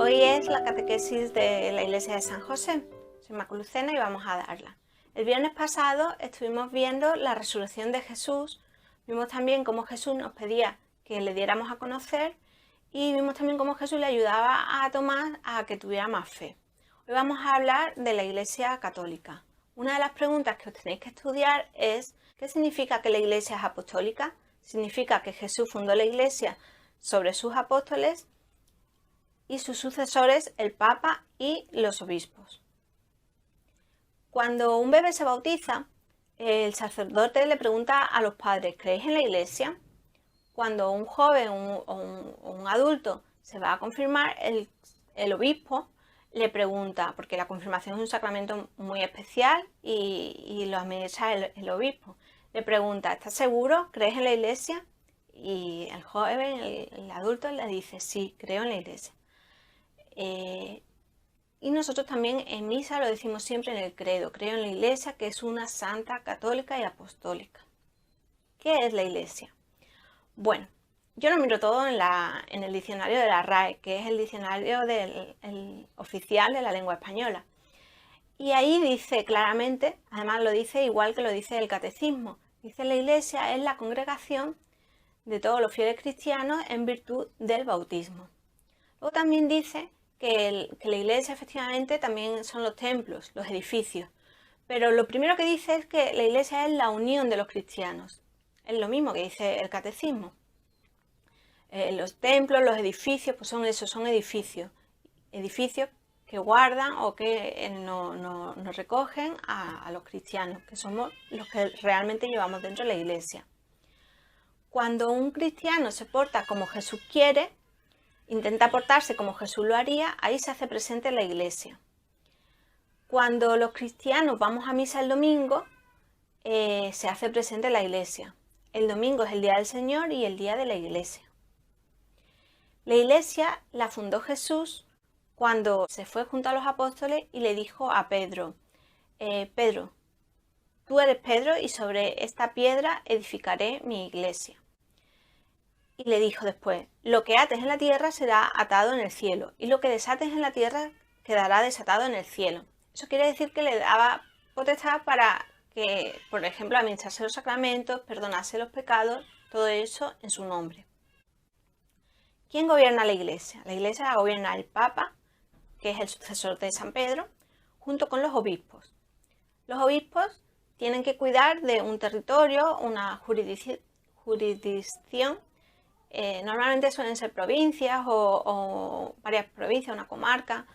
Hoy es la catequesis de la Iglesia de San José. Soy Maculucena y vamos a darla. El viernes pasado estuvimos viendo la resurrección de Jesús, vimos también cómo Jesús nos pedía que le diéramos a conocer y vimos también cómo Jesús le ayudaba a Tomás a que tuviera más fe. Hoy vamos a hablar de la Iglesia Católica. Una de las preguntas que os tenéis que estudiar es ¿qué significa que la Iglesia es apostólica? Significa que Jesús fundó la Iglesia sobre sus apóstoles y sus sucesores, el Papa y los obispos. Cuando un bebé se bautiza, el sacerdote le pregunta a los padres, ¿creéis en la Iglesia? Cuando un joven o un adulto se va a confirmar, el obispo le pregunta, porque la confirmación es un sacramento muy especial y lo administra el obispo, le pregunta, ¿estás seguro? ¿Crees en la Iglesia? Y el joven, el adulto, le dice, sí, creo en la Iglesia. Y nosotros también en misa lo decimos siempre en el credo, creo en la Iglesia que es una santa, católica y apostólica. ¿Qué es la Iglesia? Bueno, yo lo miro todo en el diccionario de la RAE, que es el diccionario el oficial de la lengua española. Y ahí dice claramente, además lo dice igual que lo dice el catecismo, dice la Iglesia es la congregación de todos los fieles cristianos en virtud del bautismo. Luego también dice que la Iglesia efectivamente también son los templos, los edificios. Pero lo primero que dice es que la Iglesia es la unión de los cristianos. Es lo mismo que dice el catecismo. Los templos, los edificios, pues son eso, son edificios. Edificios que guardan o que nos recogen a los cristianos, que somos los que realmente llevamos dentro de la Iglesia. Cuando un cristiano se porta como Jesús quiere, intenta portarse como Jesús lo haría, ahí se hace presente la Iglesia. Cuando los cristianos vamos a misa el domingo, se hace presente la Iglesia. El domingo es el día del Señor y el día de la Iglesia. La Iglesia la fundó Jesús cuando se fue junto a los apóstoles y le dijo a Pedro, Pedro, tú eres Pedro y sobre esta piedra edificaré mi Iglesia. Y le dijo después, lo que ates en la tierra será atado en el cielo, y lo que desates en la tierra quedará desatado en el cielo. Eso quiere decir que le daba potestad para que, por ejemplo, administrase los sacramentos, perdonase los pecados, todo eso en su nombre. ¿Quién gobierna la Iglesia? La Iglesia la gobierna el Papa, que es el sucesor de San Pedro, junto con los obispos. Los obispos tienen que cuidar de un territorio, una jurisdicción. Normalmente suelen ser provincias o varias provincias, una comarca.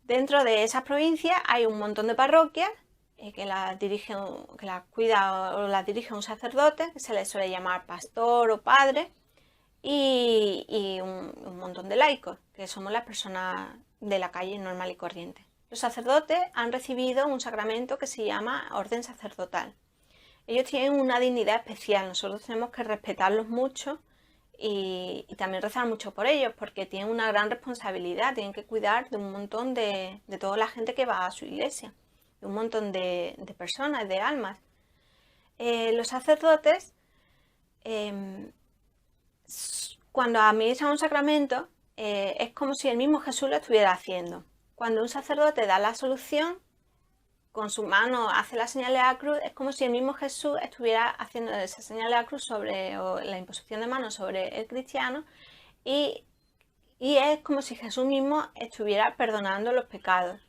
Dentro de esas provincias hay un montón de parroquias que las cuida o las dirige un sacerdote, que se le suele llamar pastor o padre, y un montón de laicos, que somos las personas de la calle normal y corriente. Los sacerdotes han recibido un sacramento que se llama orden sacerdotal. Ellos tienen una dignidad especial, nosotros tenemos que respetarlos mucho y también rezar mucho por ellos porque tienen una gran responsabilidad, tienen que cuidar de un montón de toda la gente que va a su iglesia, de un montón de personas, de almas. Los sacerdotes, cuando administran un sacramento, es como si el mismo Jesús lo estuviera haciendo. Cuando un sacerdote da la absolución, con su mano hace la señal de la cruz, es como si el mismo Jesús estuviera haciendo esa señal de la cruz o la imposición de manos sobre el cristiano y es como si Jesús mismo estuviera perdonando los pecados.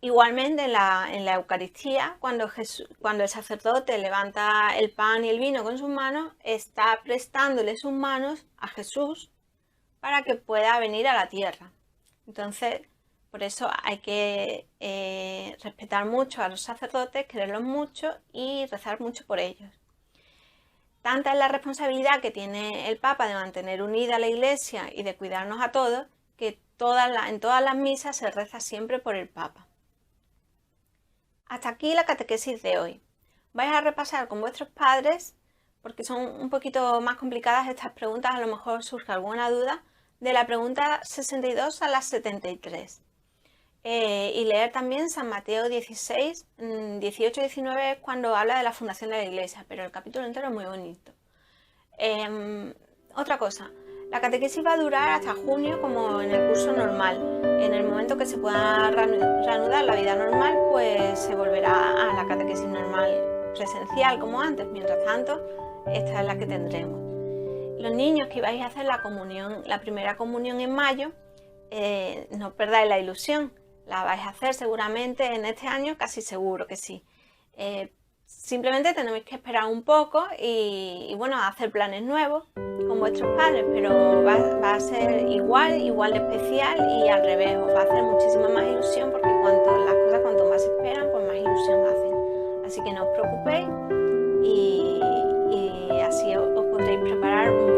Igualmente en la Eucaristía, cuando el sacerdote levanta el pan y el vino con sus manos, está prestándole sus manos a Jesús para que pueda venir a la tierra. Entonces, por eso hay que respetar mucho a los sacerdotes, quererlos mucho y rezar mucho por ellos. Tanta es la responsabilidad que tiene el Papa de mantener unida la Iglesia y de cuidarnos a todos, que en todas las misas se reza siempre por el Papa. Hasta aquí la catequesis de hoy. Vais a repasar con vuestros padres, porque son un poquito más complicadas estas preguntas, a lo mejor surge alguna duda, de la pregunta 62 a la 73. Y leer también San Mateo 16, 18 y 19 es cuando habla de la fundación de la Iglesia, pero el capítulo entero es muy bonito. Otra cosa, La catequesis va a durar hasta junio como en el curso normal. En el momento que se pueda reanudar la vida normal, pues se volverá a la catequesis normal presencial como antes. Mientras tanto, esta es la que tendremos. Los niños que vais a hacer la comunión, la primera comunión en mayo, no perdáis la ilusión. La vais a hacer seguramente en este año, casi seguro que sí. Simplemente tenéis que esperar un poco y bueno, hacer planes nuevos con vuestros padres, pero va a ser igual de especial y al revés, os va a hacer muchísima más ilusión porque cuanto más esperan, pues más ilusión hacen. Así que no os preocupéis y así os podréis preparar un